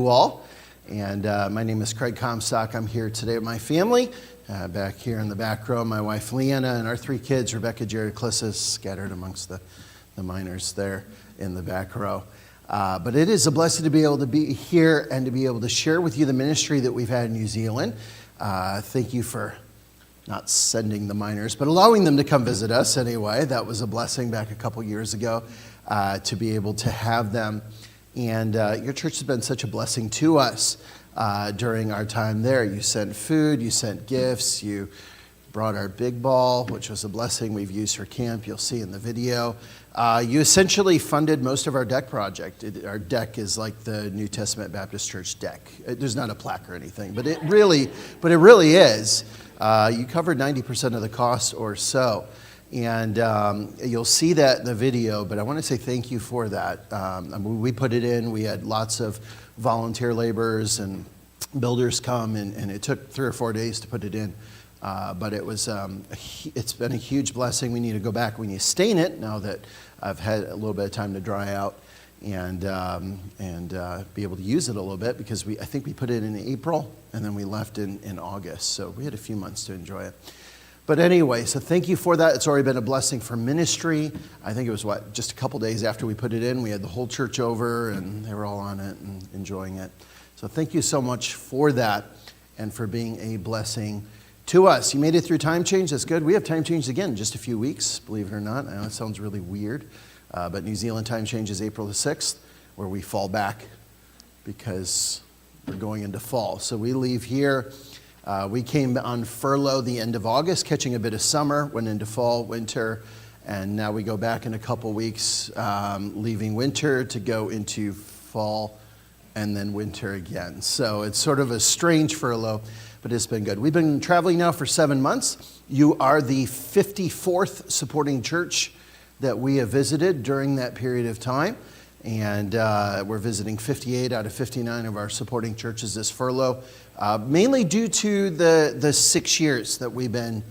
you all. And my name is Craig Comstock. I'm here today with my family. Back here in the back row, my wife Leanna and our 3 kids, Rebecca, Jared, Clissus, scattered amongst the minors there in the back row. But it is a blessing to be able to be here and to be able to share with you the ministry that we've had in New Zealand. Thank you for not sending the minors, but allowing them to come visit us anyway. That was a blessing back a couple years ago to be able to have them. And your church has been such a blessing to us during our time there. You sent food, you sent gifts, you brought our big ball, which was a blessing we've used for camp. You'll see in the video. You essentially funded most of our deck project. Our deck is like the New Testament Baptist Church deck. There's not a plaque or anything, but it really is. You covered 90% of the cost or so. And you'll see that in the video, but I want to say thank you for that. We put it in. We had lots of volunteer laborers and builders come, and it took 3 or 4 days to put it in. But it was it's been a huge blessing. We need to go back. We need to stain it now that I've had a little bit of time to dry out and be able to use it a little bit, because I think we put it in April and then we left in August. So we had a few months to enjoy it. But anyway, so thank you for that. It's already been a blessing for ministry. I think it was, just a couple days after we put it in, we had the whole church over, and they were all on it and enjoying it. So thank you so much for that and for being a blessing to us. You made it through time change. That's good. We have time change again in just a few weeks, believe it or not. I know it sounds really weird, but New Zealand time change is April the 6th, where we fall back because we're going into fall. So we leave here. We came on furlough the end of August, catching a bit of summer, went into fall, winter, and now we go back in a couple weeks, leaving winter to go into fall and then winter again. So it's sort of a strange furlough, but it's been good. We've been traveling now for 7 months. You are the 54th supporting church that we have visited during that period of time. And we're visiting 58 out of 59 of our supporting churches this furlough, mainly due to the 6 years that we've been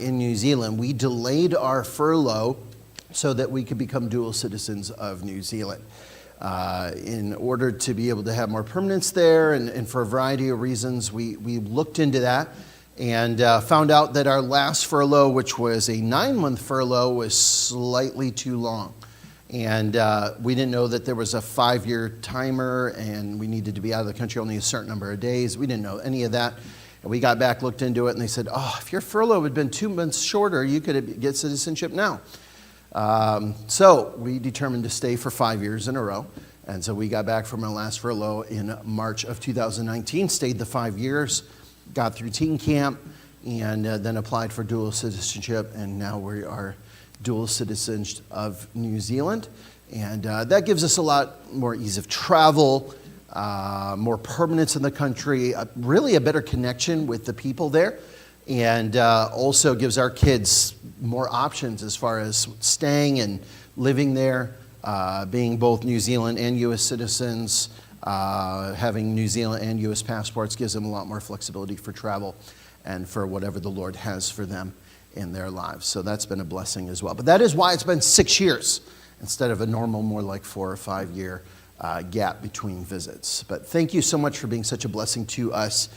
in New Zealand. We delayed our furlough so that we could become dual citizens of New Zealand. In order to be able to have more permanence there, and for a variety of reasons, we looked into that and found out that our last furlough, which was a 9-month furlough, was slightly too long. And we didn't know that there was a 5-year timer, and we needed to be out of the country only a certain number of days. We didn't know any of that. And we got back, looked into it, and they said, if your furlough had been 2 months shorter, you could get citizenship now. So we determined to stay for 5 years in a row. And so we got back from our last furlough in March of 2019, stayed the 5 years, got through teen camp, and then applied for dual citizenship, and now we are dual citizens of New Zealand. And that gives us a lot more ease of travel, more permanence in the country, really a better connection with the people there, and also gives our kids more options as far as staying and living there, being both New Zealand and U.S. citizens. Having New Zealand and U.S. passports gives them a lot more flexibility for travel and for whatever the Lord has for them in their lives. So that's been a blessing as well. But that is why it's been 6 years instead of a normal, more like 4 or 5 year gap between visits. But thank you so much for being such a blessing to us,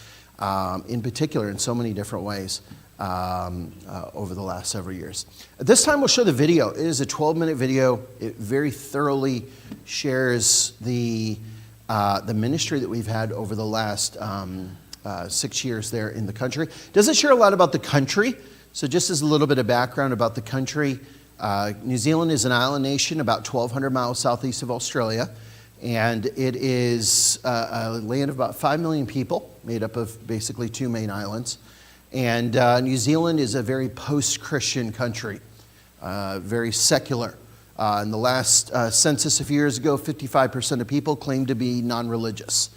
in particular in so many different ways over the last several years. At this time, we'll show the video. It is a 12-minute video. It very thoroughly shares the ministry that we've had over the last 6 years there in the country. Doesn't share a lot about the country. So just as a little bit of background about the country, New Zealand is an island nation about 1,200 miles southeast of Australia, and it is a land of about 5 million people, made up of basically 2 main islands. And New Zealand is a very post-Christian country, very secular. In the last census a few years ago, 55% of people claimed to be non-religious.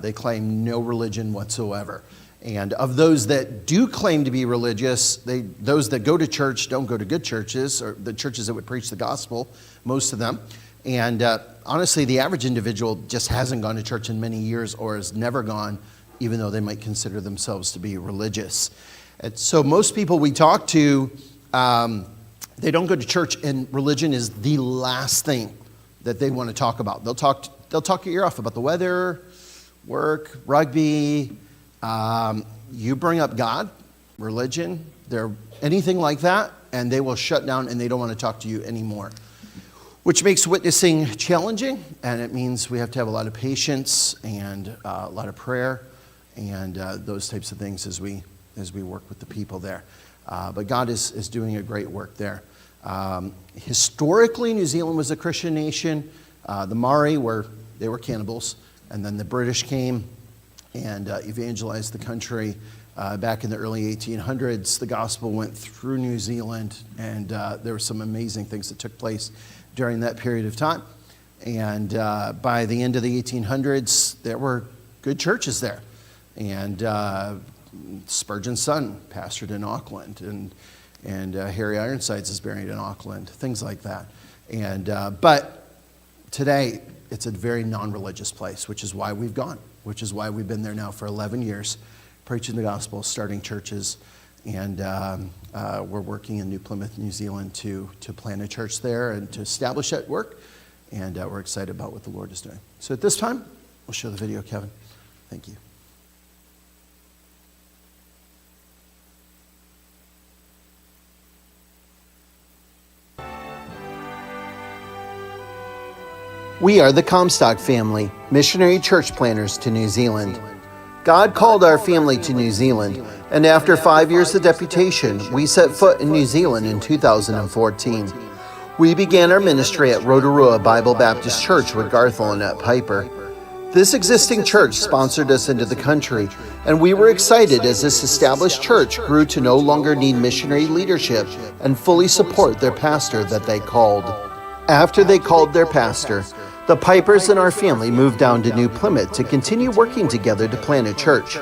They claim no religion whatsoever. And of those that do claim to be religious, those that go to church don't go to good churches, or the churches that would preach the gospel, most of them. And honestly, the average individual just hasn't gone to church in many years or has never gone, even though they might consider themselves to be religious. And so most people we talk to, they don't go to church, and religion is the last thing that they want to talk about. They'll talk your ear off about the weather, work, rugby, you bring up God, religion, anything like that, and they will shut down and they don't want to talk to you anymore. Which makes witnessing challenging, and it means we have to have a lot of patience and a lot of prayer and those types of things as we work with the people there. But God is doing a great work there. Historically, New Zealand was a Christian nation. The Maori were cannibals, and then the British came and evangelized the country. Back in the early 1800s, the gospel went through New Zealand, and there were some amazing things that took place during that period of time. And by the end of the 1800s, there were good churches there. And Spurgeon's son pastored in Auckland, and Harry Ironsides is buried in Auckland, things like that. And but today, it's a very non-religious place, which is why we've gone, which is why we've been there now for 11 years, preaching the gospel, starting churches, and we're working in New Plymouth, New Zealand to plant a church there and to establish that work, and we're excited about what the Lord is doing. So at this time, we'll show the video, Kevin. Thank you. We are the Comstock family, missionary church planters to New Zealand. God called our family to New Zealand, and after 5 years of deputation, we set foot in New Zealand in 2014. We began our ministry at Rotorua Bible Baptist Church with Garth and Annette Piper. This existing church sponsored us into the country, and we were excited as this established church grew to no longer need missionary leadership and fully support their pastor that they called. After they called their pastor, the Pipers and our family moved down to New Plymouth to continue working together to plant a church.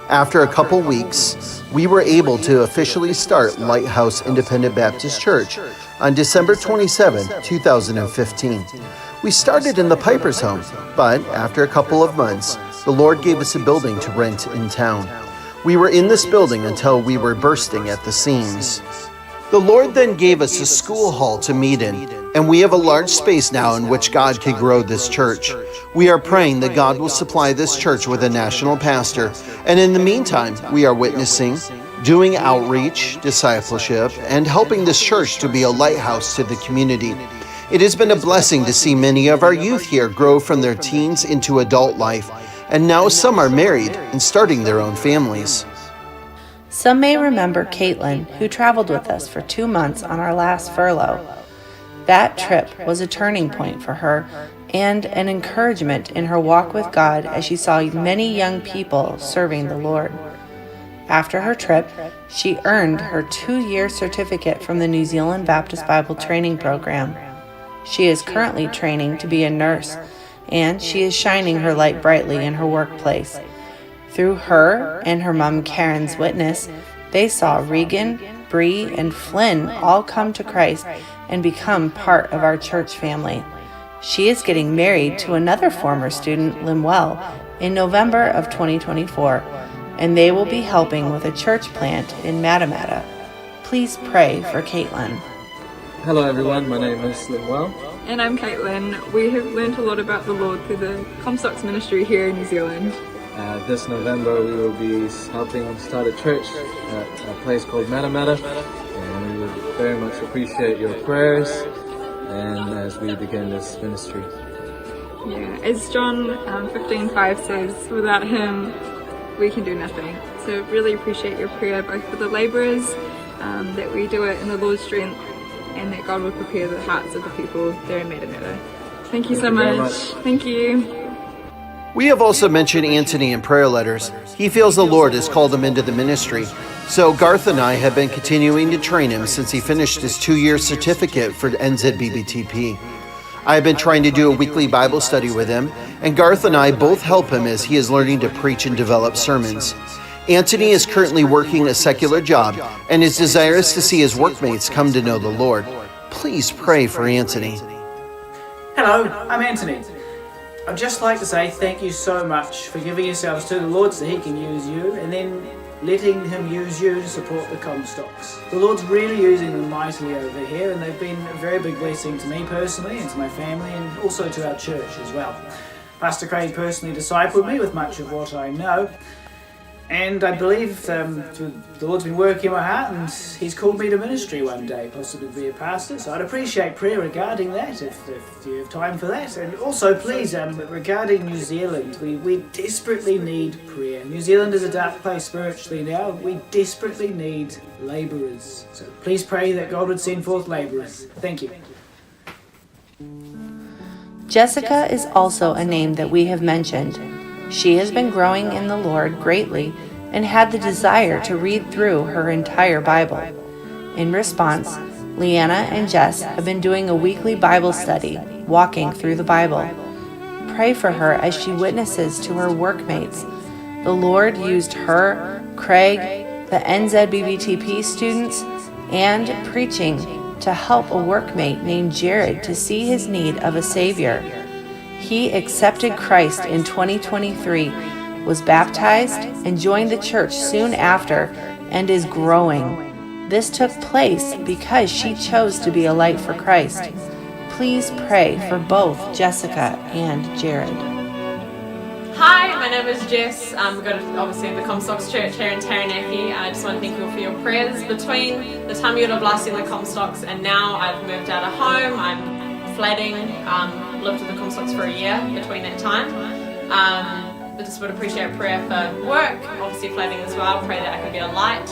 After a couple weeks, we were able to officially start Lighthouse Independent Baptist Church on December 27, 2015. We started in the Pipers' home, but after a couple of months, the Lord gave us a building to rent in town. We were in this building until we were bursting at the seams. The Lord then gave us a school hall to meet in, and we have a large space now in which God can grow this church. We are praying that God will supply this church with a national pastor, and in the meantime, we are witnessing, doing outreach, discipleship, and helping this church to be a lighthouse to the community. It has been a blessing to see many of our youth here grow from their teens into adult life, and now some are married and starting their own families. Some may remember Caitlin, who traveled with us for 2 months on our last furlough. That trip was a turning point for her and an encouragement in her walk with God as she saw many young people serving the Lord. After her trip, she earned her 2-year certificate from the New Zealand Baptist Bible Training Program. She is currently training to be a nurse, and she is shining her light brightly in her workplace. Through her and her mom Karen's witness, they saw Regan, Bree, and Flynn all come to Christ and become part of our church family. She is getting married to another former student, Linwell, in November of 2024, and they will be helping with a church plant in Matamata. Please pray for Caitlin. Hello everyone, my name is Linwell. And I'm Caitlin. We have learned a lot about the Lord through the Comstock's ministry here in New Zealand. This November we will be helping start a church at a place called Matamata, and we would very much appreciate your prayers and as we begin this ministry. Yeah, as John 15:5 says, without him we can do nothing. So really appreciate your prayer both for the labourers, that we do it in the Lord's strength, and that God will prepare the hearts of the people there in Matamata. Thank you so much. Thank you. We have also mentioned Anthony in prayer letters. He feels the Lord has called him into the ministry. So Garth and I have been continuing to train him since he finished his 2-year certificate for NZBBTP. I have been trying to do a weekly Bible study with him, and Garth and I both help him as he is learning to preach and develop sermons. Anthony is currently working a secular job and is desirous to see his workmates come to know the Lord. Please pray for Anthony. Hello, I'm Anthony. I'd just like to say thank you so much for giving yourselves to the Lord so He can use you, and then letting Him use you to support the Comstocks. The Lord's really using them mightily over here, and they've been a very big blessing to me personally and to my family and also to our church as well. Pastor Craig personally discipled me with much of what I know. And I believe the Lord's been working in my heart, and He's called me to ministry one day, possibly to be a pastor. So I'd appreciate prayer regarding that, if you have time for that. And also, please, regarding New Zealand, we desperately need prayer. New Zealand is a dark place spiritually now. We desperately need labourers. So please pray that God would send forth labourers. Thank you. Jessica is also a name that we have mentioned. She has been growing in the Lord greatly and had the desire to read through her entire Bible. In response, Leanna and Jess have been doing a weekly Bible study, walking through the Bible. Pray for her as she witnesses to her workmates. The Lord used her, Craig, the NZBBTP students, and preaching to help a workmate named Jared to see his need of a Savior. He accepted Christ in 2023, was baptized, and joined the church soon after, and is growing. This took place because she chose to be a light for Christ. Please pray for both Jessica and Jared. Hi, my name is Jess. We go to obviously the Comstocks Church here in Taranaki. I just want to thank you all for your prayers. Between the time you were blessing the Comstocks and now, I've moved out of home. I'm flatting. Lived with the Comstocks for a year between that time. I just would appreciate prayer for work, obviously flatting as well. Pray that I can be a light.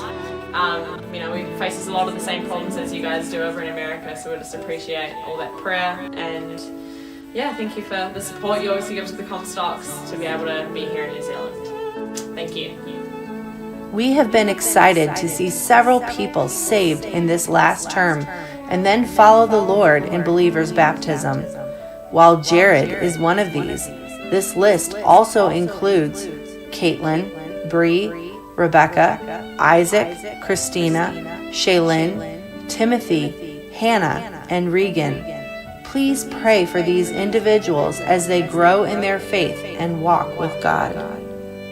We face a lot of the same problems as you guys do over in America, so we just appreciate all that prayer. And yeah, thank you for the support you obviously give to the Comstocks to be able to be here in New Zealand. Thank you. We have been excited to see several people saved in this last term and then follow the Lord in believers' baptism. While Jared is one of these, this list also includes Caitlin, Bree, Rebecca, Isaac, Christina, Shaylin, Timothy, Hannah, and Regan. Please pray for these individuals as they grow in their faith and walk with God.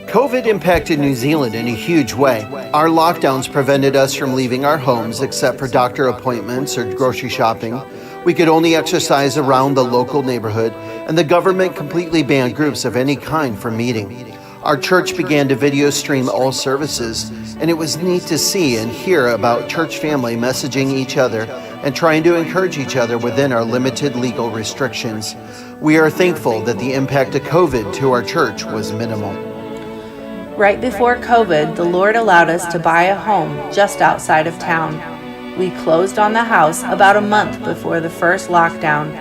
COVID impacted New Zealand in a huge way. Our lockdowns prevented us from leaving our homes except for doctor appointments or grocery shopping. We could only exercise around the local neighborhood, and the government completely banned groups of any kind from meeting. Our church began to video stream all services, and it was neat to see and hear about church family messaging each other and trying to encourage each other within our limited legal restrictions. We are thankful that the impact of COVID to our church was minimal. Right before COVID, the Lord allowed us to buy a home just outside of town. We closed on the house about a month before the first lockdown.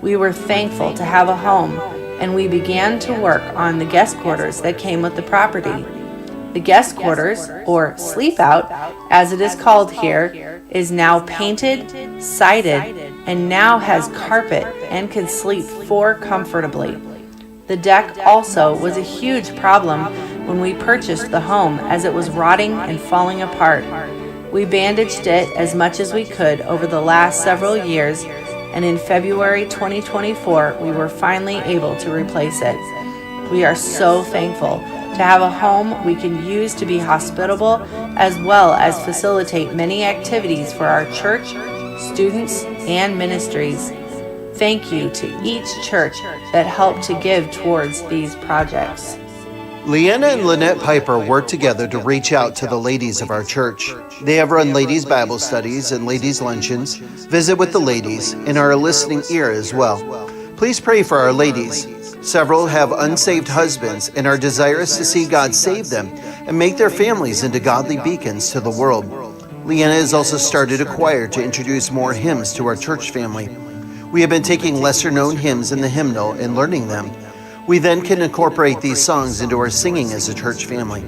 We were thankful to have a home, and we began to work on the guest quarters that came with the property. The guest quarters, or sleep out, as it is called here, is now painted, sided, and now has carpet and can sleep 4 comfortably. The deck also was a huge problem when we purchased the home, as it was rotting and falling apart. We bandaged it as much as we could over the last several years, and in February 2024, we were finally able to replace it. We are so thankful to have a home we can use to be hospitable, as well as facilitate many activities for our church, students, and ministries. Thank you to each church that helped to give towards these projects. Leanna and Lynette Piper work together to reach out to the ladies of our church. They have run ladies' Bible studies and ladies' luncheons, visit with the ladies, and are a listening ear as well. Please pray for our ladies. Several have unsaved husbands and are desirous to see God save them and make their families into godly beacons to the world. Leanna has also started a choir to introduce more hymns to our church family. We have been taking lesser-known hymns in the hymnal and learning them. We then can incorporate these songs into our singing as a church family.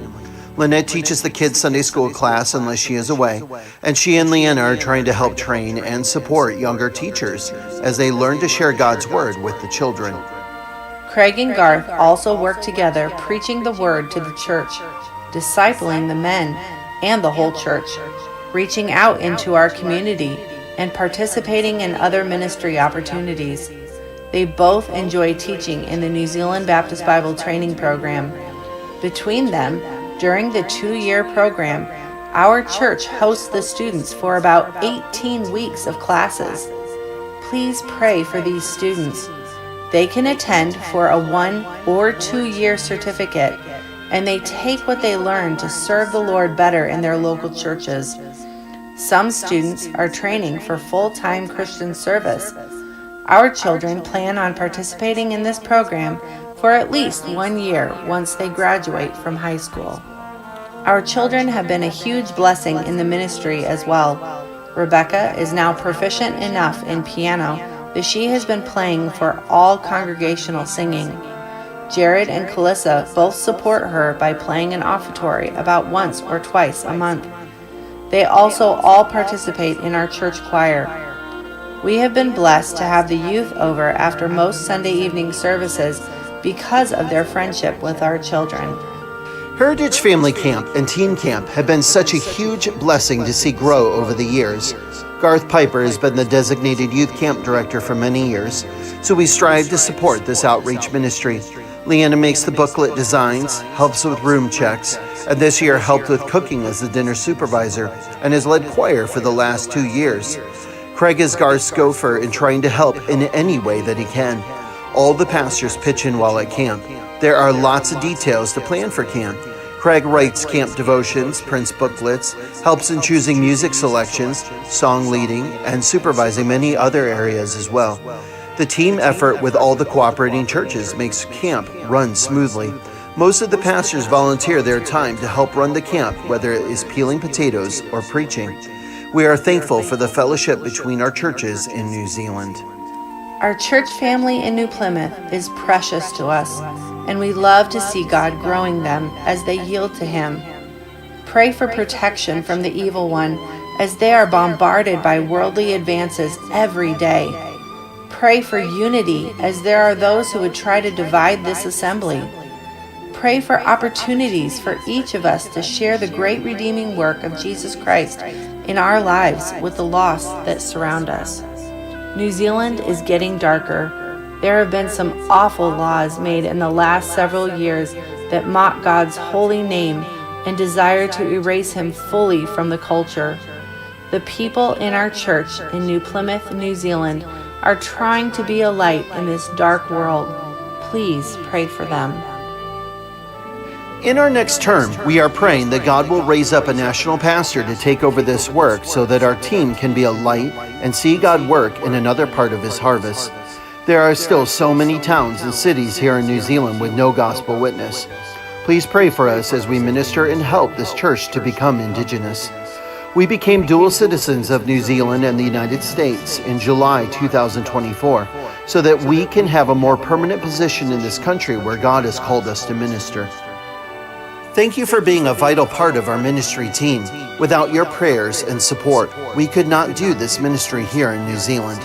Lynette teaches the kids' Sunday school class unless she is away, and she and Leanna are trying to help train and support younger teachers as they learn to share God's Word with the children. Craig and Garth also work together preaching the Word to the church, discipling the men and the whole church, reaching out into our community, and participating in other ministry opportunities. They both enjoy teaching in the New Zealand Baptist Bible Training Program. Between them, during the 2-year program, our church hosts the students for about 18 weeks of classes. Please pray for these students. They can attend for a 1 or 2 year certificate, and they take what they learn to serve the Lord better in their local churches. Some students are training for full-time Christian service. Our children plan on participating in this program for at least 1 year once they graduate from high school. Our children have been a huge blessing in the ministry as well. Rebecca is now proficient enough in piano that she has been playing for all congregational singing. Jared and Calissa both support her by playing an offertory about once or twice a month. They also all participate in our church choir. We have been blessed to have the youth over after most Sunday evening services because of their friendship with our children. Heritage Family Camp and Teen Camp have been such a huge blessing to see grow over the years. Garth Piper has been the designated youth camp director for many years, so we strive to support this outreach ministry. Leanna makes the booklet designs, helps with room checks, and this year helped with cooking as the dinner supervisor and has led choir for the last 2 years. Craig is Garth's gopher in trying to help in any way that he can. All the pastors pitch in while at camp. There are lots of details to plan for camp. Craig writes camp devotions, prints booklets, helps in choosing music selections, song leading, and supervising many other areas as well. The team effort with all the cooperating churches makes camp run smoothly. Most of the pastors volunteer their time to help run the camp, whether it is peeling potatoes or preaching. We are thankful for the fellowship between our churches in New Zealand. Our church family in New Plymouth is precious to us, and we love to see God growing them as they yield to Him. Pray for protection from the evil one as they are bombarded by worldly advances every day. Pray for unity as there are those who would try to divide this assembly. Pray for opportunities for each of us to share the great redeeming work of Jesus Christ in our lives with the lost that surround us. New Zealand is getting darker. There have been some awful laws made in the last several years that mock God's holy name and desire to erase Him fully from the culture. The people in our church in New Plymouth, New Zealand, are trying to be a light in this dark world. Please pray for them. In our next term, we are praying that God will raise up a national pastor to take over this work so that our team can be a light and see God work in another part of His harvest. There are still so many towns and cities here in New Zealand with no gospel witness. Please pray for us as we minister and help this church to become Indigenous. We became dual citizens of New Zealand and the United States in July 2024 so that we can have a more permanent position in this country where God has called us to minister. Thank you for being a vital part of our ministry team. Without your prayers and support, we could not do this ministry here in New Zealand.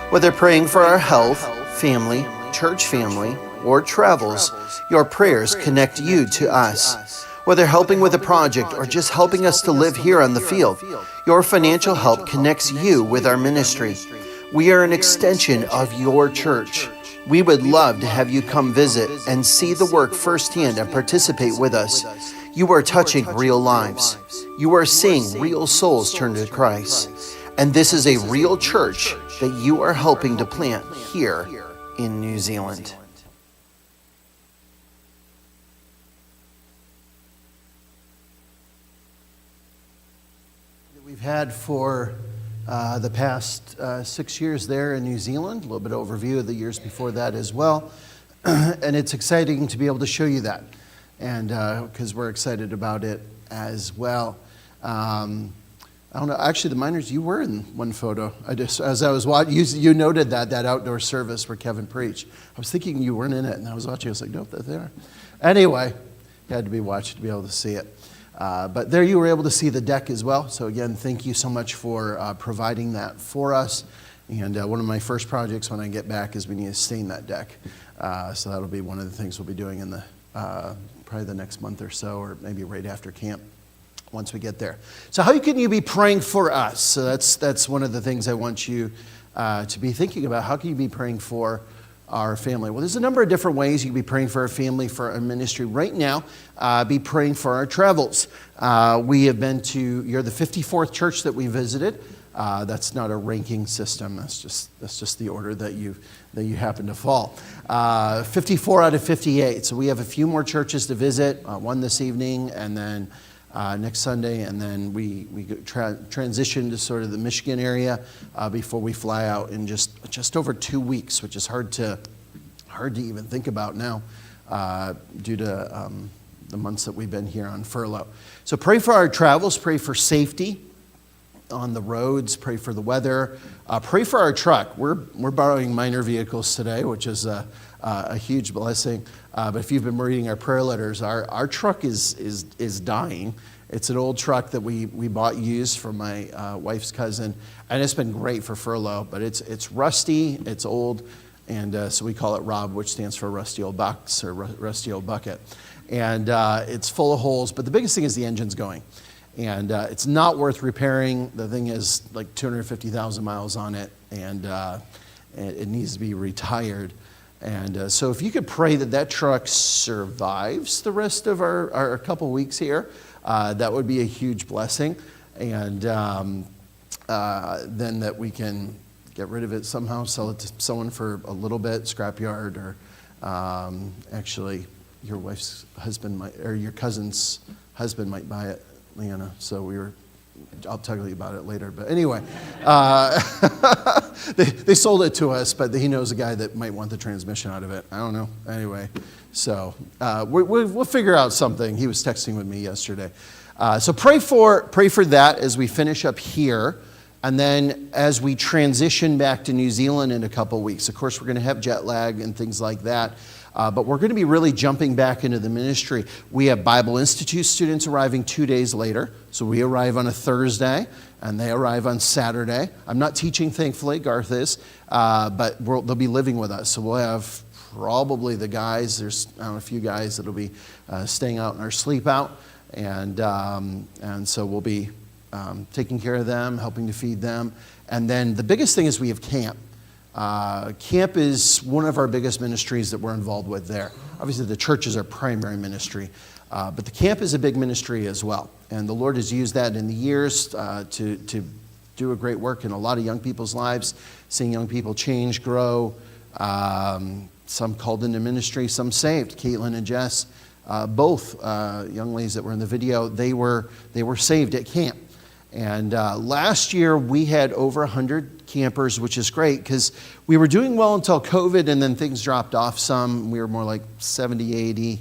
Whether praying for our health, family, church family, or travels, your prayers connect you to us. Whether helping with a project or just helping us to live here on the field, your financial help connects you with our ministry. We are an extension of your church. We would love to have you come visit and see the work firsthand and participate with us. You are touching real lives. You are seeing real souls turn to Christ. And this is a real church that you are helping to plant here in New Zealand. We've had for the past 6 years there in New Zealand, a little bit of overview of the years before that as well. And it's exciting to be able to show you that, and because we're excited about it as well. I don't know, actually the miners, you were in one photo. As I was watching, you noted that outdoor service where Kevin preached. I was thinking you weren't in it, and I was watching, I was like, nope, there they are. Anyway, you had to be watched to be able to see it. But there you were able to see the deck as well. So again, thank you so much for providing that for us. And one of my first projects when I get back is we need to stain that deck. So that'll be one of the things we'll be doing in the probably the next month or so, or maybe right after camp once we get there. So how can you be praying for us? So that's one of the things I want you to be thinking about. How can you be praying for our family? Well, there's a number of different ways you can be praying for our family, for our ministry. Right now, be praying for our travels. We have been to, you're the 54th church that we visited. That's not a ranking system. That's just the order that you happen to fall. 54 out of 58. So we have a few more churches to visit. One this evening, and then next Sunday, and then we transition to sort of the Michigan area before we fly out in just over 2 weeks, which is hard to even think about now due to the months that we've been here on furlough. So pray for our travels, pray for safety on the roads, pray for the weather, pray for our truck. We're borrowing minor vehicles today, which is a huge blessing. But if you've been reading our prayer letters, our truck is dying. It's an old truck that we bought used from my wife's cousin, and it's been great for furlough, but it's rusty, it's old, and so we call it ROB, which stands for Rusty Old Box or Rusty Old Bucket. And it's full of holes, but the biggest thing is the engine's going. And it's not worth repairing. The thing is like 250,000 miles on it, and it needs to be retired. And so if you could pray that truck survives the rest of our couple weeks here, that would be a huge blessing. And then that we can get rid of it somehow, sell it to someone for a little bit, scrapyard, or actually your wife's husband might, or your cousin's husband might buy it, Leanna. So I'll tell you about it later. But anyway, they sold it to us, but he knows a guy that might want the transmission out of it. I don't know. Anyway, so we'll figure out something. He was texting with me yesterday. So pray for that as we finish up here. And then as we transition back to New Zealand in a couple weeks. Of course, we're going to have jet lag and things like that. But we're going to be really jumping back into the ministry. We have Bible Institute students arriving 2 days later. So we arrive on a Thursday, and they arrive on Saturday. I'm not teaching, thankfully. Garth is. But they'll be living with us. So we'll have probably the guys. There's a few guys that will be staying out in our sleep out. And so we'll be taking care of them, helping to feed them. And then the biggest thing is we have camp. Camp is one of our biggest ministries that we're involved with there. Obviously, the church is our primary ministry, but the camp is a big ministry as well. And the Lord has used that in the years to do a great work in a lot of young people's lives, seeing young people change, grow, some called into ministry, some saved. Caitlin and Jess, both young ladies that were in the video, they were saved at camp. And last year we had over 100 campers, which is great because we were doing well until COVID, and then things dropped off some. We were more like 70, 80.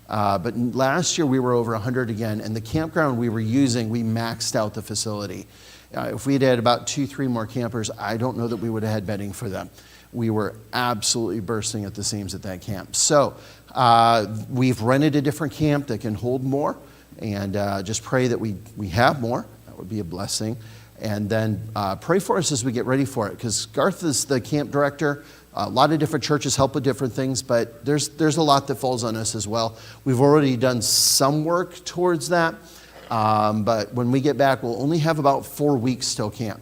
But last year we were over 100 again, and the campground we were using, we maxed out the facility. If we had about 2-3 more campers, I don't know that we would have had bedding for them. We were absolutely bursting at the seams at that camp. So we've rented a different camp that can hold more, and just pray that we have more. That would be a blessing. And then pray for us as we get ready for it, because Garth is the camp director. A lot of different churches help with different things, but there's a lot that falls on us as well. We've already done some work towards that, but when we get back, we'll only have about 4 weeks till camp.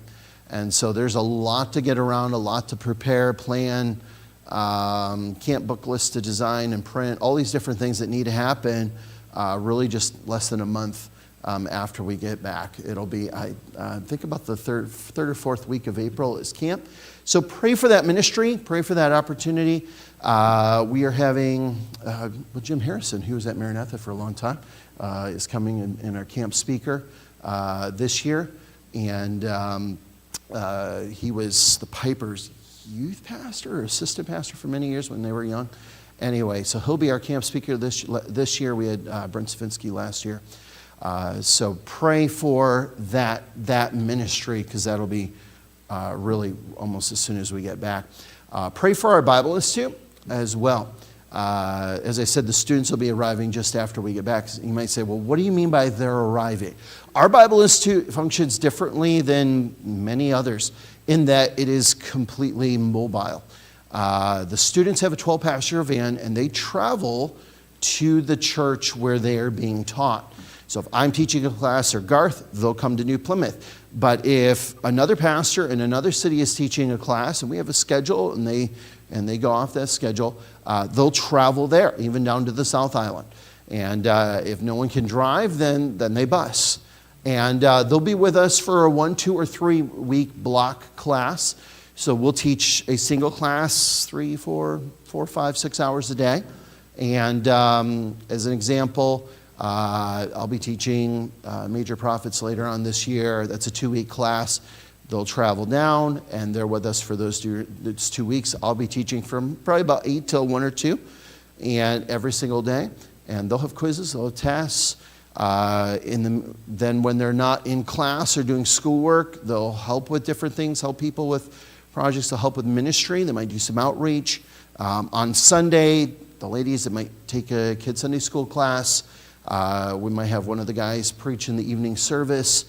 And so there's a lot to get around, a lot to prepare, plan, camp book lists to design and print, all these different things that need to happen, really just less than a month after we get back. It'll be, I think about the third or fourth week of April is camp. So pray for that ministry, pray for that opportunity. We are having, Jim Harrison, who was at Maranatha for a long time, is coming in our camp speaker this year. And he was the Piper's youth pastor or assistant pastor for many years when they were young. Anyway, so he'll be our camp speaker this year. We had Brent Svinsky last year. So pray for that ministry, because that'll be really almost as soon as we get back. Pray for our Bible Institute as well. As I said, the students will be arriving just after we get back. You might say, well, what do you mean by they're arriving? Our Bible Institute functions differently than many others in that it is completely mobile. The students have a 12-passenger van, and they travel to the church where they are being taught. So if I'm teaching a class or Garth, they'll come to New Plymouth. But if another pastor in another city is teaching a class and we have a schedule and they go off that schedule, they'll travel there, even down to the South Island. And if no one can drive, then they bus. And they'll be with us for a 1, 2, or 3 week block class. So we'll teach a single class 3, 4, 5, 6 hours a day. And as an example, I'll be teaching Major Prophets later on this year. That's a 2-week class. They'll travel down, and they're with us for those 2 weeks. I'll be teaching from probably about 8 till 1 or 2, and every single day. And they'll have quizzes, they'll have tests. Then when they're not in class or doing schoolwork, they'll help with different things, help people with projects, they'll help with ministry. They might do some outreach. On Sunday, the ladies that might take a kid Sunday school class, we might have one of the guys preach in the evening service.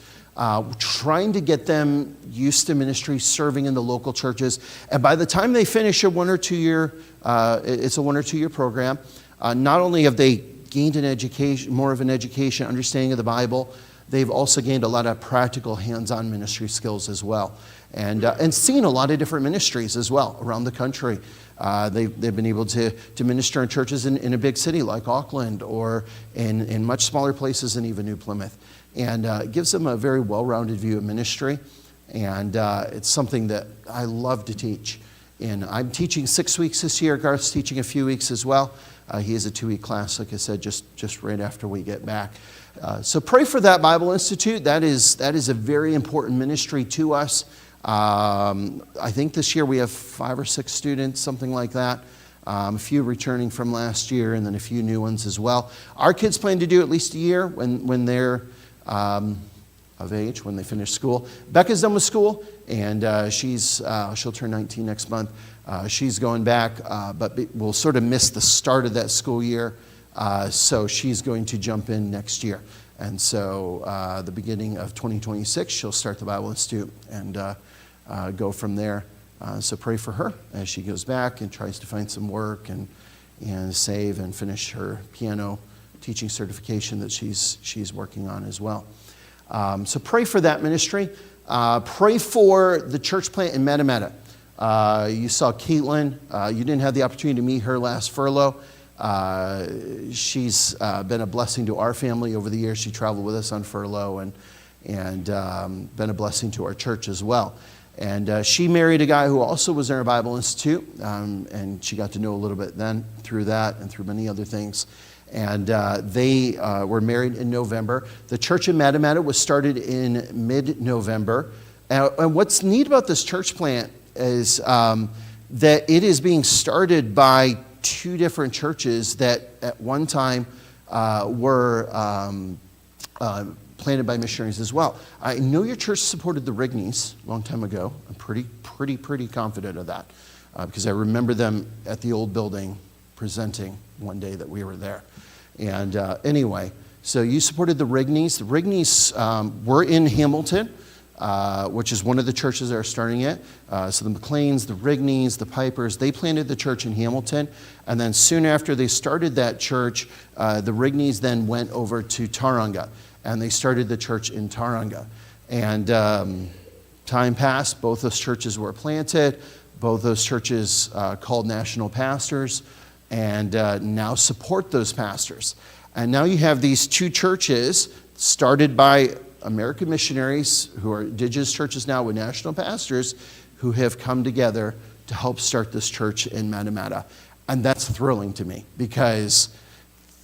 Trying to get them used to ministry, serving in the local churches. And by the time they finish a 1 or 2 year, it's a 1 or 2 year program, not only have they gained an education, more of an education, understanding of the Bible, they've also gained a lot of practical hands-on ministry skills as well. And seen a lot of different ministries as well around the country. They've been able to minister in churches in a big city like Auckland, or in much smaller places than even New Plymouth. And it gives them a very well-rounded view of ministry. And it's something that I love to teach. And I'm teaching 6 weeks this year. Garth's teaching a few weeks as well. He has a 2-week class, like I said, just right after we get back. So pray for that Bible Institute. That is a very important ministry to us. I think this year we have 5 or 6 students, something like that. A few returning from last year, and then a few new ones as well. Our kids plan to do at least a year when they're of age, when they finish school. Becca's done with school, and she'll turn 19 next month. She's going back, but we'll sort of miss the start of that school year, so she's going to jump in next year. And so the beginning of 2026, she'll start the Bible Institute and go from there. So pray for her as she goes back and tries to find some work and save and finish her piano teaching certification that she's working on as well. So pray for that ministry. Pray for the church plant in Metameta. You saw Caitlin. You didn't have the opportunity to meet her last furlough. She's been a blessing to our family over the years. She traveled with us on furlough and been a blessing to our church as well. And she married a guy who also was in our Bible Institute, and she got to know a little bit then through that and through many other things. And they were married in November. The church in Metameta was started in mid-November. And what's neat about this church plant is that it is being started by 2 different churches that at one time were planted by missionaries as well. I know your church supported the Rigneys a long time ago. I'm pretty confident of that because I remember them at the old building presenting one day that we were there. And anyway, so you supported the Rigneys. The Rigneys were in Hamilton, which is one of the churches that are starting it. So the McLeans, the Rigneys, the Pipers, they planted the church in Hamilton. And then soon after they started that church, the Rigneys then went over to Tauranga. And they started the church in Tauranga. And time passed, both those churches were planted. Both those churches called national pastors and now support those pastors. And now you have these 2 churches started by American missionaries who are indigenous churches now with national pastors who have come together to help start this church in Metameta. And that's thrilling to me because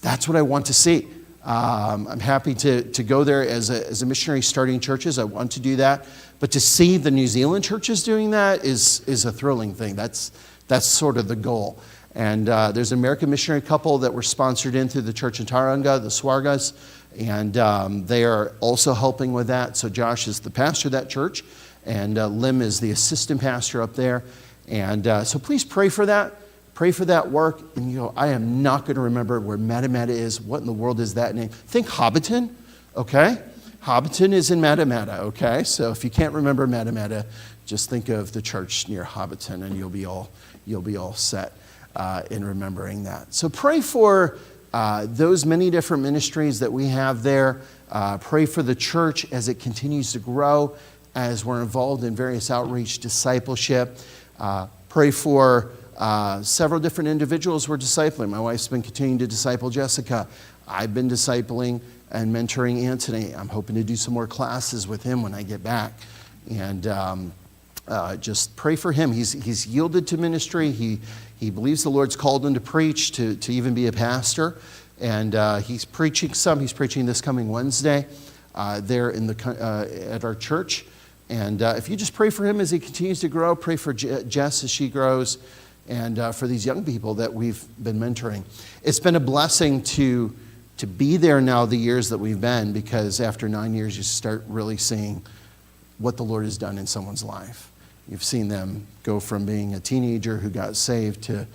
that's what I want to see. I'm happy to go there as a missionary starting churches. I want to do that. But to see the New Zealand churches doing that is a thrilling thing. That's sort of the goal. And there's an American missionary couple that were sponsored in through the church in Tauranga, the Swargas, and they are also helping with that. So Josh is the pastor of that church, and Lim is the assistant pastor up there. And so please pray for that. Pray for that work. And you go, I am not going to remember where Metameta is. What in the world is that name? Think Hobbiton, okay? Hobbiton is in Metameta, okay? So if you can't remember Metameta, just think of the church near Hobbiton, and you'll be all set in remembering that. So pray for those many different ministries that we have there. Pray for the church as it continues to grow, as we're involved in various outreach, discipleship. Pray for several different individuals we're discipling. My wife's been continuing to disciple Jessica. I've been discipling and mentoring Anthony. I'm hoping to do some more classes with him when I get back. And just pray for him. He's yielded to ministry. He believes the Lord's called him to preach, to even be a pastor. And he's preaching some. He's preaching this coming Wednesday there at our church. And if you just pray for him as he continues to grow, pray for Jess as she grows, and for these young people that we've been mentoring. It's been a blessing to be there now the years that we've been, because after 9 years you start really seeing what the Lord has done in someone's life. You've seen them go from being a teenager who got saved to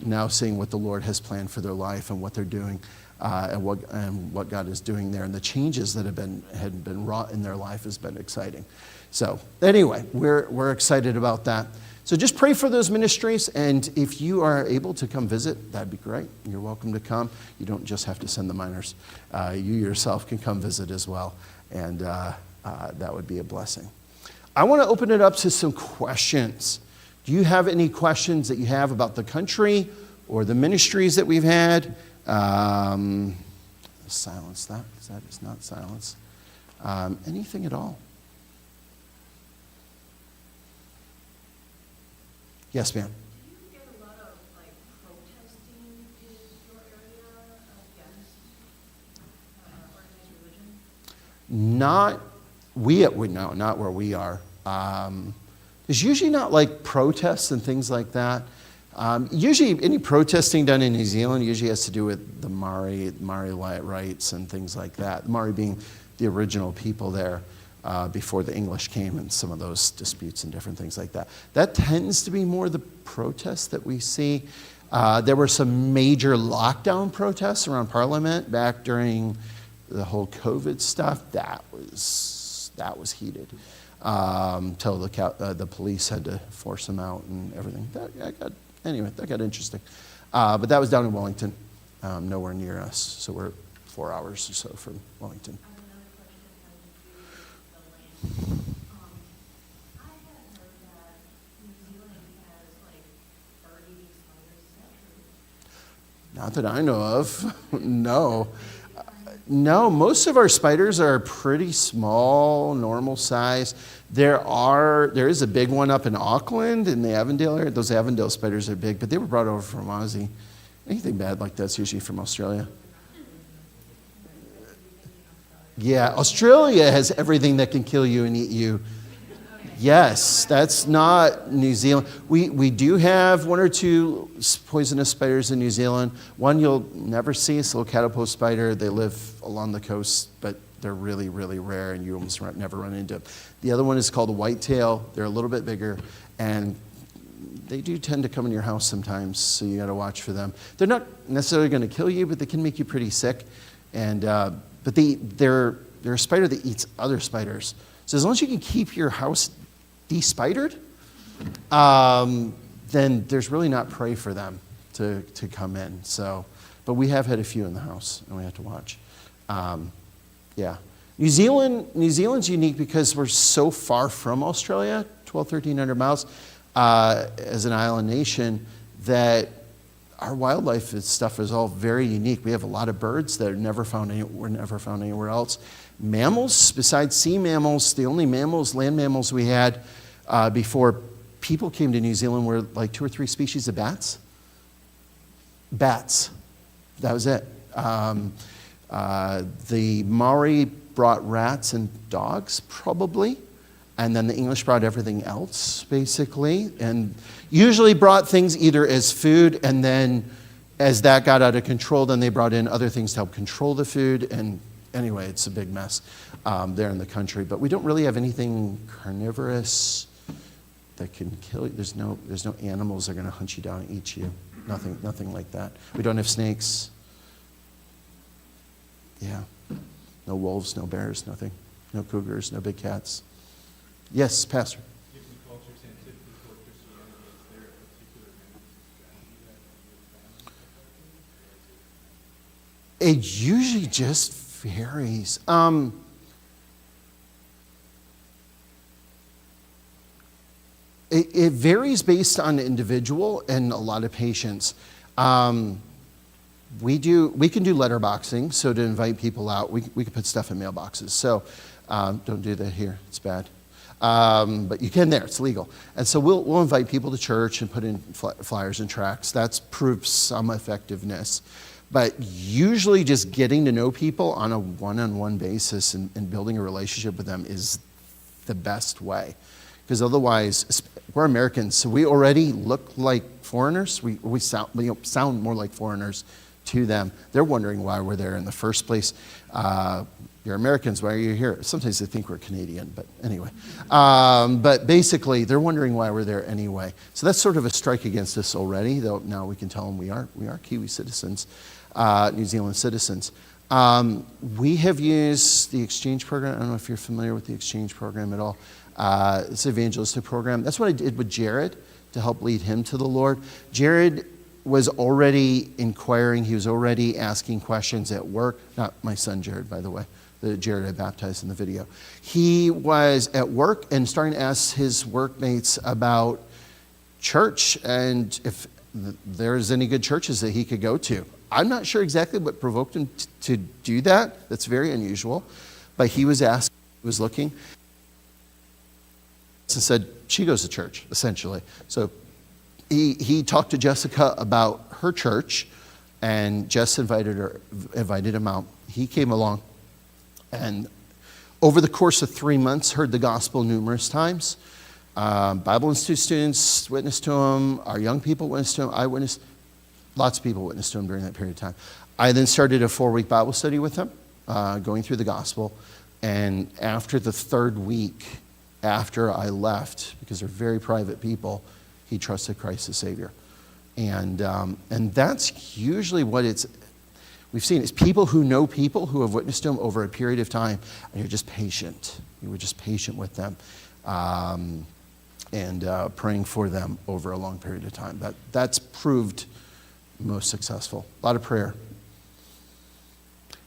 now seeing what the Lord has planned for their life and what they're doing, and what God is doing there, and the changes that had been wrought in their life has been exciting. So anyway, we're excited about that. So just pray for those ministries, and if you are able to come visit, that'd be great. You're welcome to come. You don't just have to send the minors. You yourself can come visit as well, and that would be a blessing. I want to open it up to some questions. Do you have any questions that you have about the country or the ministries that we've had? Silence that, because that is not silence. Anything at all? Yes, ma'am. Do you get a lot of protesting in your area against organized religion? Not where we are. There's usually not protests and things like that. Usually any protesting done in New Zealand usually has to do with the Maori rights and things like that. The Maori being the original people there before the English came, and some of those disputes and different things like that. That tends to be more the protests that we see. There were some major lockdown protests around Parliament back during the whole COVID stuff. That was heated. Till the police had to force them out and everything. That got interesting. But that was down in Wellington, nowhere near us. So we're 4 hours or so from Wellington. I have another question that has to do with the land. I had heard that New Zealand has 30 spiders. Is that true? Not that I know of. No. No, most of our spiders are pretty small, normal size. There is a big one up in Auckland in the Avondale area. Those Avondale spiders are big, but they were brought over from Aussie. Anything bad like that's usually from Australia. Yeah, Australia has everything that can kill you and eat you. Yes, that's not New Zealand. We do have 1 or 2 poisonous spiders in New Zealand. One you'll never see, it's a little catapult spider. They live along the coast, but they're really, really rare, and you almost never run into them. The other one is called a whitetail. They're a little bit bigger, and they do tend to come in your house sometimes, so you got to watch for them. They're not necessarily going to kill you, but they can make you pretty sick. And but they're a spider that eats other spiders. So as long as you can keep your house de-spidered, then there's really not prey for them to come in. So, but we have had a few in the house, and we have to watch. Yeah. New Zealand's unique because we're so far from Australia, 1,300 miles, as an island nation, that our wildlife and stuff is all very unique. We have a lot of birds that were never found anywhere else. Mammals, besides sea mammals, the only land mammals we had before people came to New Zealand were 2 or 3 species of bats. Bats. That was it. The Maori brought rats and dogs, probably. And then the English brought everything else, basically. And usually brought things either as food, and then as that got out of control, then they brought in other things to help control the food. And anyway, it's a big mess there in the country. But we don't really have anything carnivorous that can kill you. There's no animals that are going to hunt you down and eat you. Nothing like that. We don't have snakes. Yeah. No wolves, no bears, nothing. No cougars, no big cats. Yes, Pastor. Different cultures and typically for Christianity, is there a particular strategy that you It usually just varies. It varies based on the individual and a lot of patients. we can do letterboxing, so to invite people out, we can put stuff in mailboxes. So don't do that here, it's bad. But you can there, it's legal. And so we'll invite people to church and put in flyers and tracts. That's proved some effectiveness. But usually just getting to know people on a one-on-one basis and building a relationship with them is the best way. Because otherwise, we're Americans, so we already look like foreigners. We sound more like foreigners to them. They're wondering why we're there in the first place. You're Americans, why are you here? Sometimes they think we're Canadian, but anyway. But basically, they're wondering why we're there anyway. So that's sort of a strike against us already, though now we can tell them we are Kiwi citizens, New Zealand citizens. We have used the exchange program. I don't know if you're familiar with the exchange program at all. It's an evangelistic program. That's what I did with Jared to help lead him to the Lord. Jared was already inquiring. He was already asking questions at work. Not my son Jared, by the way. The Jared I baptized in the video. He was at work and starting to ask his workmates about church and if there's any good churches that he could go to. I'm not sure exactly what provoked him to do that. That's very unusual. But he was asking, he was looking, and said, she goes to church, essentially. So he talked to Jessica about her church, and Jess invited him out. He came along, and over the course of 3 months, heard the gospel numerous times. Bible Institute students witnessed to him. Our young people witnessed to him. I witnessed. Lots of people witnessed to him during that period of time. I then started a 4-week Bible study with him, going through the gospel. And after the 3rd week, after I left, because they're very private people, he trusted Christ as Savior. And that's usually what we've seen. It's people who know people who have witnessed to him over a period of time, and you're just patient. You were just patient with them. And praying for them over a long period of time. That's proved most successful. A lot of prayer.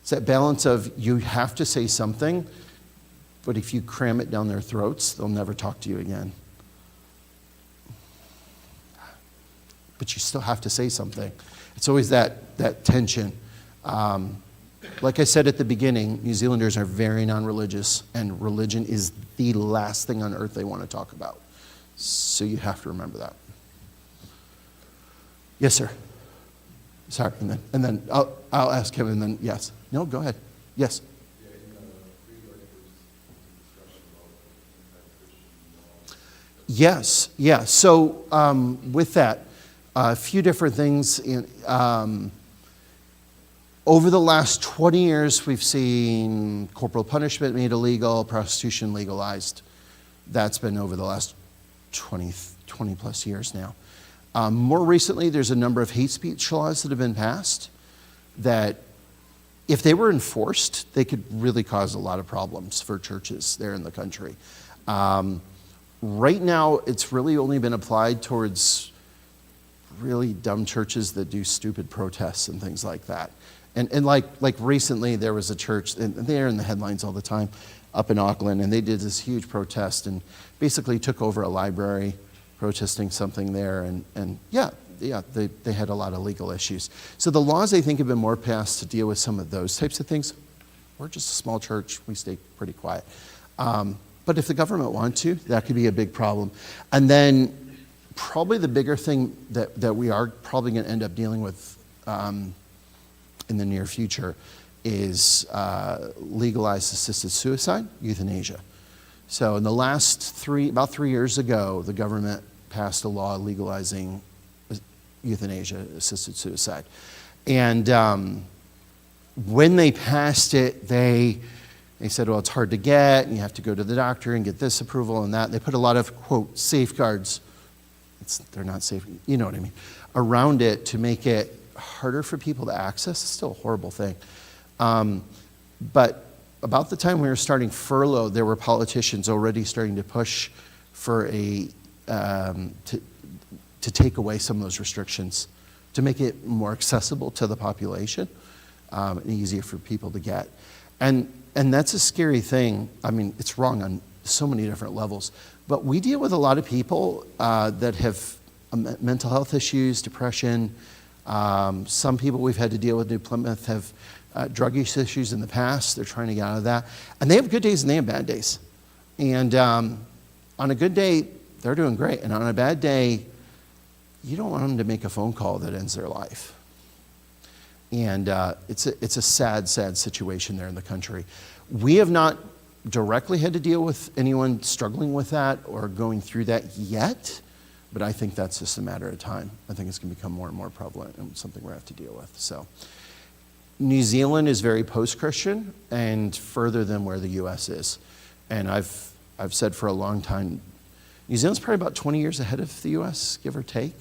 It's that balance of you have to say something, but if you cram it down their throats, they'll never talk to you again. But you still have to say something. It's always that tension. Like I said at the beginning, New Zealanders are very non-religious, and religion is the last thing on earth they want to talk about. So you have to remember that. Yes, sir. Sorry, and then I'll ask him, and then yes. No, go ahead. Yes. Yes, yeah. So with that, a few different things. Over the last 20 years, we've seen corporal punishment made illegal, prostitution legalized. That's been over the last 20 plus years now. More recently, there's a number of hate speech laws that have been passed that, if they were enforced, they could really cause a lot of problems for churches there in the country. Right now, it's really only been applied towards really dumb churches that do stupid protests and things like that. And like recently, there was a church, and they're in the headlines all the time, up in Auckland, and they did this huge protest and basically took over a library, protesting something there, and they had a lot of legal issues. So the laws, I think, have been more passed to deal with some of those types of things. We're just a small church. We stay pretty quiet. But if the government wanted to, that could be a big problem. And then probably the bigger thing that we are probably going to end up dealing with in the near future is legalized assisted suicide, euthanasia. So in the last about 3 years ago, the government passed a law legalizing euthanasia, assisted suicide. And when they passed it, they said, well, it's hard to get, and you have to go to the doctor and get this approval and that. They put a lot of, quote, safeguards, they're not safe, you know what I mean, around it to make it harder for people to access. It's still a horrible thing. But about the time we were starting furlough, there were politicians already starting to push for to take away some of those restrictions, to make it more accessible to the population and easier for people to get. And that's a scary thing. I mean, it's wrong on so many different levels. But we deal with a lot of people that have mental health issues, depression, Some people we've had to deal with New Plymouth have drug use issues in the past. They're trying to get out of that. And they have good days and they have bad days. And on a good day, they're doing great. And on a bad day, you don't want them to make a phone call that ends their life. And it's a sad, sad situation there in the country. We have not directly had to deal with anyone struggling with that or going through that yet, but I think that's just a matter of time. I think it's going to become more and more prevalent and something we have to deal with. So, New Zealand is very post-Christian and further than where the U.S. is. And I've said for a long time, New Zealand's probably about 20 years ahead of the U.S., give or take.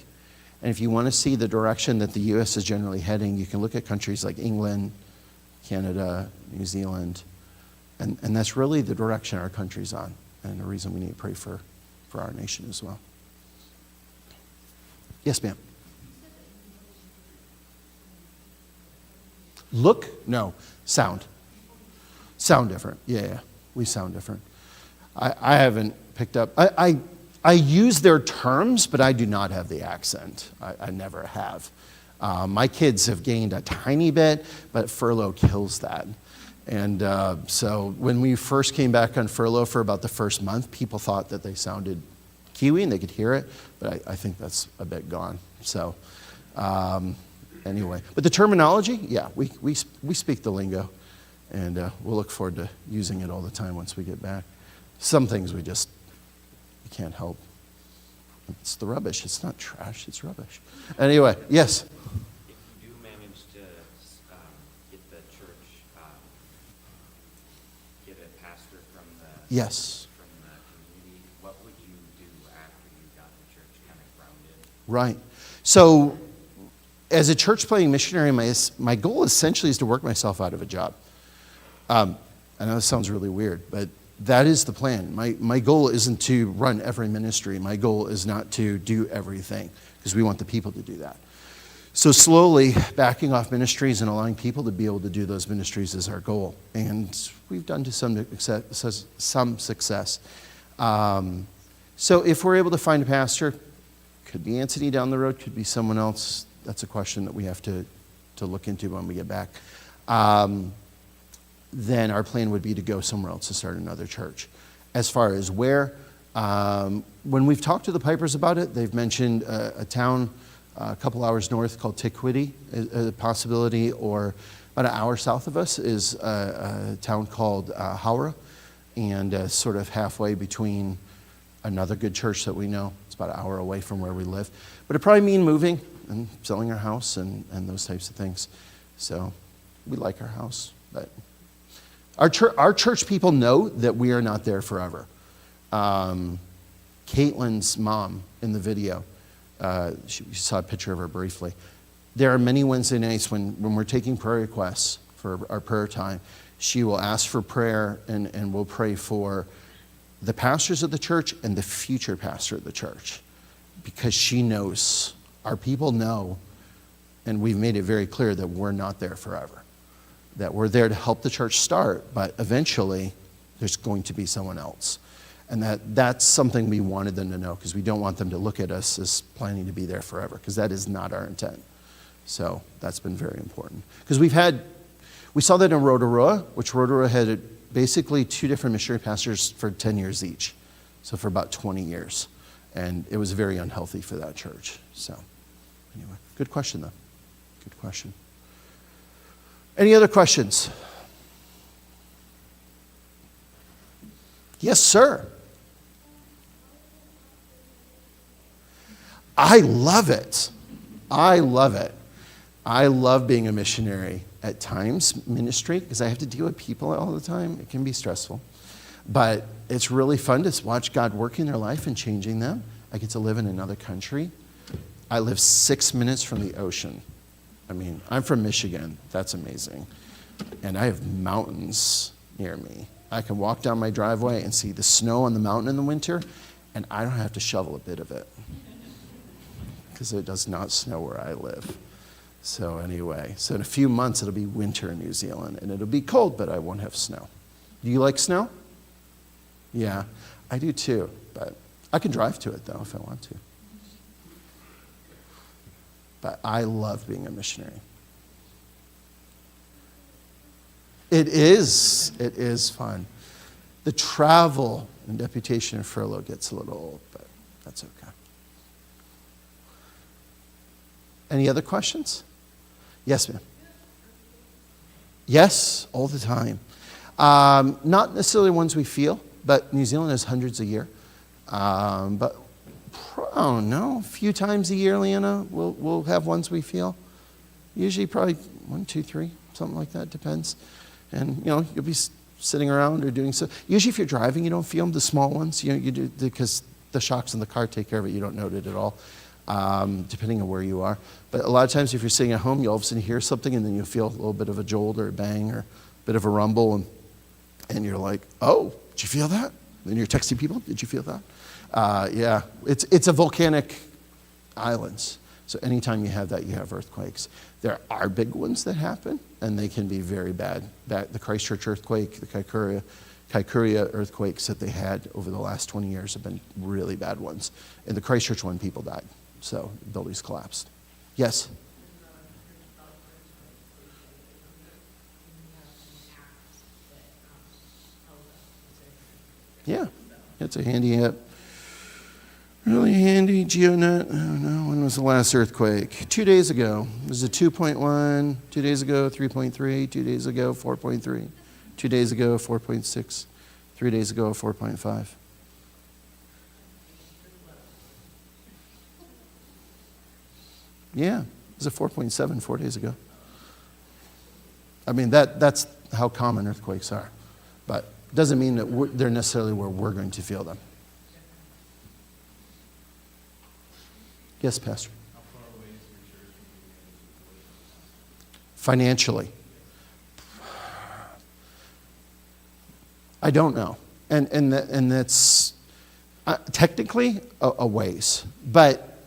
And if you want to see the direction that the U.S. is generally heading, you can look at countries like England, Canada, New Zealand, and that's really the direction our country's on, and the reason we need to pray for our nation as well. Yes, ma'am. Look? No. Sound. Sound different. Yeah. We sound different. I haven't picked up. I use their terms, but I do not have the accent. I never have. My kids have gained a tiny bit, but furlough kills that. And so when we first came back on furlough for about the first month, people thought that they sounded Kiwi and they could hear it, but I think that's a bit gone. So anyway, but the terminology, yeah, we speak the lingo, and we'll look forward to using it all the time once we get back. Some things we can't help. It's the rubbish. It's not trash. It's rubbish. Anyway, yes. If you do manage to get the church, get a pastor from the Yes. from the community, what would you do after you got the church kind of grounded? Right. So, as a church planting missionary, my goal essentially is to work myself out of a job. I know this sounds really weird, but that is the plan. My goal isn't to run every ministry. My goal is not to do everything, because we want the people to do that. So slowly backing off ministries and allowing people to be able to do those ministries is our goal. And we've done to some success. So if we're able to find a pastor, could be Anthony down the road, could be someone else. That's a question that we have to look into when we get back. Then our plan would be to go somewhere else to start another church. As far as where, when we've talked to the Pipers about it, they've mentioned a town a couple hours north called Tiquiti, a possibility, or about an hour south of us is a town called Howrah, and sort of halfway between another good church that we know. It's about an hour away from where we live. But it'd probably mean moving and selling our house and those types of things. So we like our house, but our church people know that we are not there forever. Caitlin's mom in the video, you saw a picture of her briefly. There are many Wednesday nights when we're taking prayer requests for our prayer time, she will ask for prayer and we'll pray for the pastors of the church and the future pastor of the church, because she knows, our people know, and we've made it very clear that we're not there forever. That we're there to help the church start, but eventually there's going to be someone else. And that's something we wanted them to know, because we don't want them to look at us as planning to be there forever, because that is not our intent. So that's been very important. Because we saw that in Rotorua, which Rotorua had basically 2 different missionary pastors for 10 years each. So for about 20 years. And it was very unhealthy for that church. So anyway, good question though. Good question. Any other questions? Yes, sir. I love it. I love it. I love being a missionary at times, ministry, because I have to deal with people all the time. It can be stressful. But it's really fun to watch God work in their life and changing them. I get to live in another country. I live 6 minutes from the ocean. I mean, I'm from Michigan. That's amazing. And I have mountains near me. I can walk down my driveway and see the snow on the mountain in the winter, and I don't have to shovel a bit of it, because it does not snow where I live. So anyway, so in a few months it'll be winter in New Zealand, and it'll be cold, but I won't have snow. Do you like snow? Yeah, I do too, but I can drive to it though if I want to. But I love being a missionary. It is fun. The travel and deputation and furlough gets a little old, but that's okay. Any other questions? Yes, ma'am. Yes, all the time. Not necessarily ones we feel, but New Zealand has hundreds a year. But I don't know, a few times a year, Leanna, we'll have ones we feel. Usually probably 1, 2, 3, something like that, depends. And, you'll be sitting around or doing so. Usually if you're driving, you don't feel them, the small ones. You do, because the shocks in the car take care of it. You don't note it at all, depending on where you are. But a lot of times if you're sitting at home, you all of a sudden hear something, and then you feel a little bit of a jolt or a bang or a bit of a rumble, and you're like, oh, did you feel that? Then you're texting people, did you feel that? Yeah, it's a volcanic islands. So anytime you have that, you have earthquakes. There are big ones that happen, and they can be very bad. The Christchurch earthquake, the Kaikoura earthquakes that they had over the last 20 years have been really bad ones. And the Christchurch one, people died. So buildings collapsed. Yes? Yeah, it's a handy app. Really handy, GeoNet. I don't know, when was the last earthquake? 2 days ago. It was a 2.1, 2 days ago, 3.3, 2 days ago, 4.3, 2 days ago, 4.6, 3 days ago, 4.5. Yeah, it was a 4.7 4 days ago. I mean, that's how common earthquakes are. But it doesn't mean that they're necessarily where we're going to feel them. Yes, Pastor. How far away is your church from Financially, I don't know, and that's technically a ways. But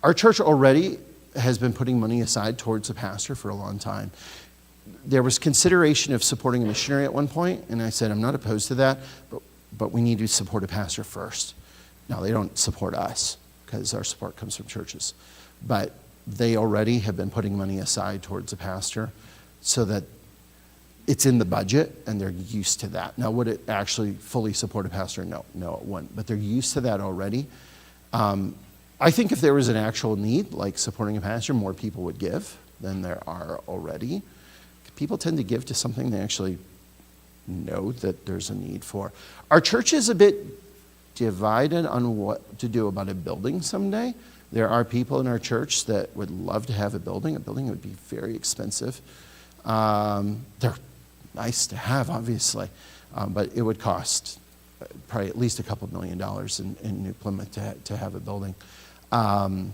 our church already has been putting money aside towards a pastor for a long time. There was consideration of supporting a missionary at one point, and I said I'm not opposed to that, but we need to support a pastor first. Now they don't support us, because our support comes from churches. But they already have been putting money aside towards a pastor so that it's in the budget and they're used to that. Now, would it actually fully support a pastor? No, it wouldn't. But they're used to that already. I think if there was an actual need, like supporting a pastor, more people would give than there are already. People tend to give to something they actually know that there's a need for. Our church is a bit divided on what to do about a building someday. There are people in our church that would love to have a building. A building would be very expensive. They're nice to have, obviously, but it would cost probably at least a couple $1 million in New Plymouth to have a building. And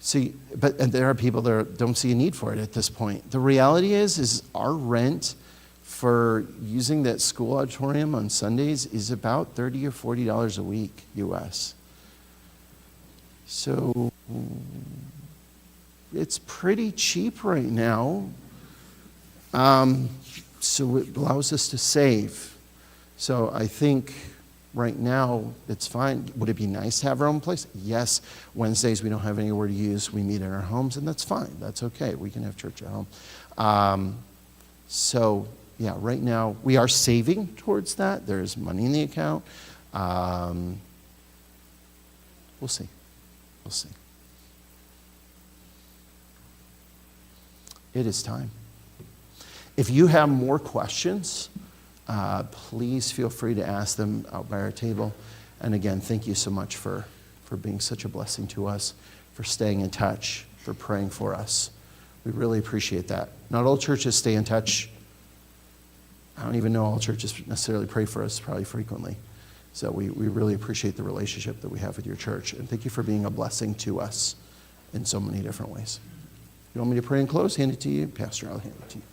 there are people that don't see a need for it at this point. The reality is our rent for using that school auditorium on Sundays is about $30 or $40 a week, US. So it's pretty cheap right now. So it allows us to save. So I think right now it's fine. Would it be nice to have our own place? Yes. Wednesdays we don't have anywhere to use. We meet in our homes, and that's fine. That's okay. We can have church at home. Yeah, right now we are saving towards that. There's money in the account. We'll see. We'll see. It is time. If you have more questions, please feel free to ask them out by our table. And again, thank you so much for being such a blessing to us, for staying in touch, for praying for us. We really appreciate that. Not all churches stay in touch. I don't even know all churches necessarily pray for us probably frequently. So we really appreciate the relationship that we have with your church. And thank you for being a blessing to us in so many different ways. You want me to pray and close? Hand it to you. Pastor, I'll hand it to you.